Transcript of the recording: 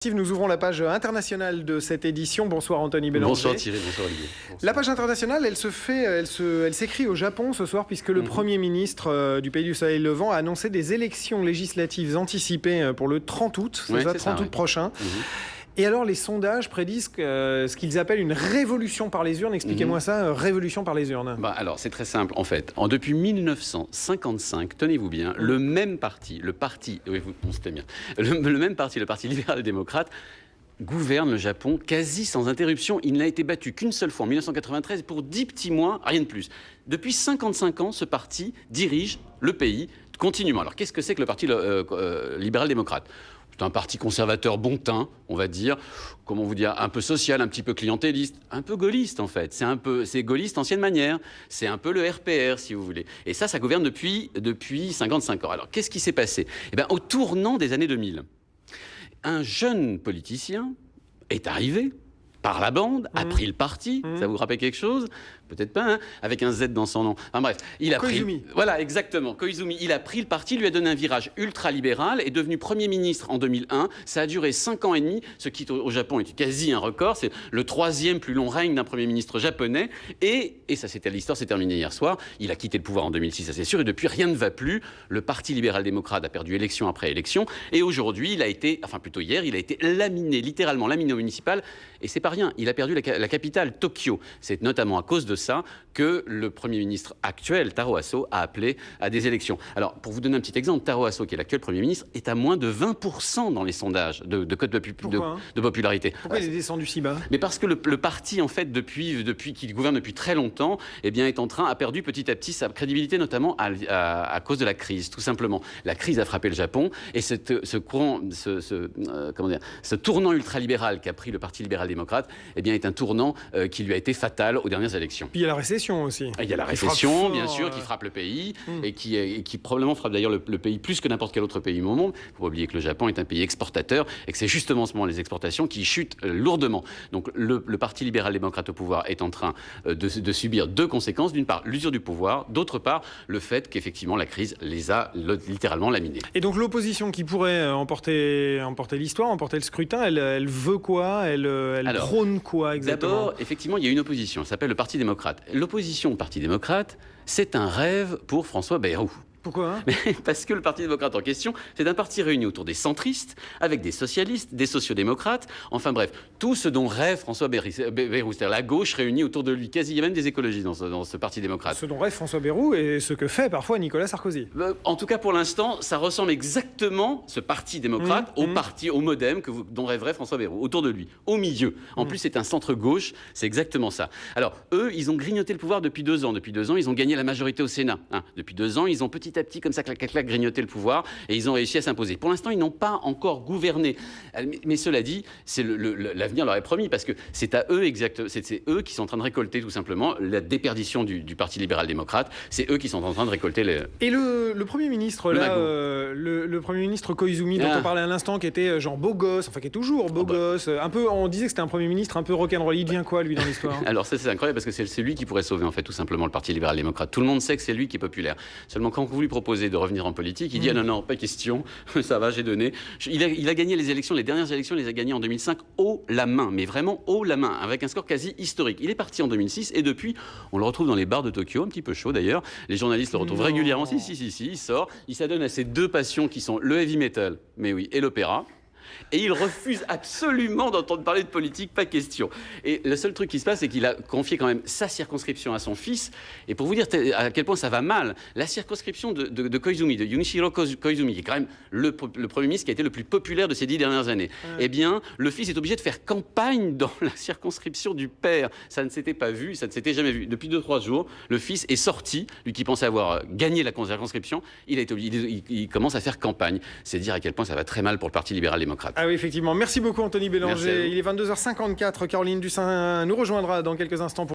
Nous ouvrons la page internationale de cette édition. Bonsoir Anthony Bélanger. Bonsoir Thierry, bonsoir Olivier. Bonsoir. La page internationale, elle s'écrit au Japon ce soir puisque le Premier ministre du pays du soleil levant a annoncé des élections législatives anticipées pour le 30 août, c'est ça, 30 août prochain. Et alors les sondages prédisent ce qu'ils appellent une révolution par les urnes. Expliquez-moi ça, révolution par les urnes. Alors c'est très simple en fait. Depuis 1955, tenez-vous bien, le même parti, le Parti libéral-démocrate, gouverne le Japon quasi sans interruption. Il n'a été battu qu'une seule fois en 1993 pour 10 petits mois, rien de plus. Depuis 55 ans, ce parti dirige le pays continuellement. Alors qu'est-ce que c'est que le Parti libéral-démocrate ? C'est un parti conservateur bon teint, on va dire, comment vous dire, un peu social, un petit peu clientéliste, un peu gaulliste en fait. C'est gaulliste ancienne manière. C'est un peu le RPR si vous voulez. Et ça gouverne depuis 55 ans. Alors qu'est-ce qui s'est passé ? Au tournant des années 2000, un jeune politicien est arrivé par la bande, a pris le parti. Ça vous rappelle quelque chose ? Peut-être pas, hein, avec un Z dans son nom. Enfin bref, il a Koizumi. pris... Voilà, exactement. Koizumi, il a pris le parti, lui a donné un virage ultra-libéral, est devenu Premier ministre en 2001. Ça a duré 5 ans et demi, ce qui au Japon est quasi un record. C'est le 3e plus long règne d'un Premier ministre japonais. Et ça, l'histoire s'est terminée hier soir. Il a quitté le pouvoir en 2006, ça c'est sûr. Et depuis, rien ne va plus. Le Parti libéral-démocrate a perdu élection après élection. Et aujourd'hui, hier, il a été laminé, littéralement laminé au municipal. Et c'est pas rien. Il a perdu la capitale, Tokyo. C'est notamment à cause de ça que le Premier ministre actuel, Taro Aso, a appelé à des élections. Alors, pour vous donner un petit exemple, Taro Aso, qui est l'actuel Premier ministre, est à moins de 20% dans les sondages de cote de popularité. Pourquoi il est descendu si bas ? Mais parce que le parti, en fait, depuis qu'il gouverne depuis très longtemps, a perdu petit à petit sa crédibilité, notamment à cause de la crise, tout simplement. La crise a frappé le Japon, et ce tournant ultralibéral qu'a pris le Parti libéral-démocrate, est un tournant qui lui a été fatal aux dernières élections. Puis il y a la récession aussi. Il y a la récession, bien sûr, qui frappe le pays et qui probablement frappe d'ailleurs le pays plus que n'importe quel autre pays au monde. Il ne faut pas oublier que le Japon est un pays exportateur et que c'est justement en ce moment les exportations qui chutent lourdement. Donc le Parti libéral-démocrate au pouvoir est en train de subir deux conséquences. D'une part, l'usure du pouvoir. D'autre part, le fait qu'effectivement la crise les a littéralement laminés. Et donc l'opposition qui pourrait emporter l'histoire, emporter le scrutin, elle veut quoi ? Elle prône quoi exactement ? D'abord, effectivement, il y a une opposition. Ça s'appelle le Parti démocrate. L'opposition au Parti démocrate, c'est un rêve pour François Bayrou. Pourquoi ? Parce que le Parti démocrate en question, c'est un parti réuni autour des centristes, avec des socialistes, des sociodémocrates, enfin bref, tout ce dont rêve François Bayrou, c'est-à-dire la gauche réunie autour de lui. Quasi, il y a même des écologistes dans ce Parti démocrate. Ce dont rêve François Bayrou et ce que fait parfois Nicolas Sarkozy. En tout cas, pour l'instant, ça ressemble exactement, ce Parti démocrate, au MoDem dont rêverait François Bayrou, autour de lui, au milieu. En plus, c'est un centre-gauche, c'est exactement ça. Alors, eux, ils ont grignoté le pouvoir depuis 2 ans. Depuis 2 ans, ils ont gagné la majorité au Sénat. Depuis 2 ans, ils ont petit à petit, comme ça, clac, grignoté le pouvoir et ils ont réussi à s'imposer. Pour l'instant, ils n'ont pas encore gouverné. Mais cela dit, l'avenir leur est promis parce que c'est eux qui sont en train de récolter tout simplement la déperdition du Parti libéral-démocrate. C'est eux qui sont en train de récolter les... Et le Premier ministre, le Premier ministre Koizumi, dont on parlait à l'instant, qui était genre beau gosse, enfin qui est toujours beau gosse, un peu, on disait que c'était un Premier ministre un peu rock'n'roll. Il devient quoi, lui, dans l'histoire ? Alors ça, c'est incroyable parce que c'est lui qui pourrait sauver en fait tout simplement le Parti libéral-démocrate. Tout le monde sait que c'est lui qui est populaire. Seulement quand vous lui proposez de revenir en politique, il dit non, pas question, ça va, j'ai donné. Il a gagné les élections, les dernières élections, il les a gagnées en 2005 haut la main, mais vraiment haut la main, avec un score quasi historique. Il est parti en 2006 et depuis, on le retrouve dans les bars de Tokyo, un petit peu chaud d'ailleurs. Les journalistes le retrouvent régulièrement. Si, il sort, il s'adonne à ses 2 passions qui sont le heavy metal, mais oui, et l'opéra. Et il refuse absolument d'entendre parler de politique, pas question. Et le seul truc qui se passe, c'est qu'il a confié quand même sa circonscription à son fils. Et pour vous dire à quel point ça va mal, la circonscription de Koizumi, de Junichiro Koizumi, qui est quand même le Premier ministre qui a été le plus populaire de ces 10 dernières années, eh bien, le fils est obligé de faire campagne dans la circonscription du père. Ça ne s'était pas vu, ça ne s'était jamais vu. Depuis 2-3 jours, le fils est sorti, lui qui pensait avoir gagné la circonscription, il commence à faire campagne. C'est dire à quel point ça va très mal pour le Parti libéral-démocrate. Ah oui, effectivement. Merci beaucoup, Anthony Bélanger. Il est 22h54. Caroline Dussin nous rejoindra dans quelques instants.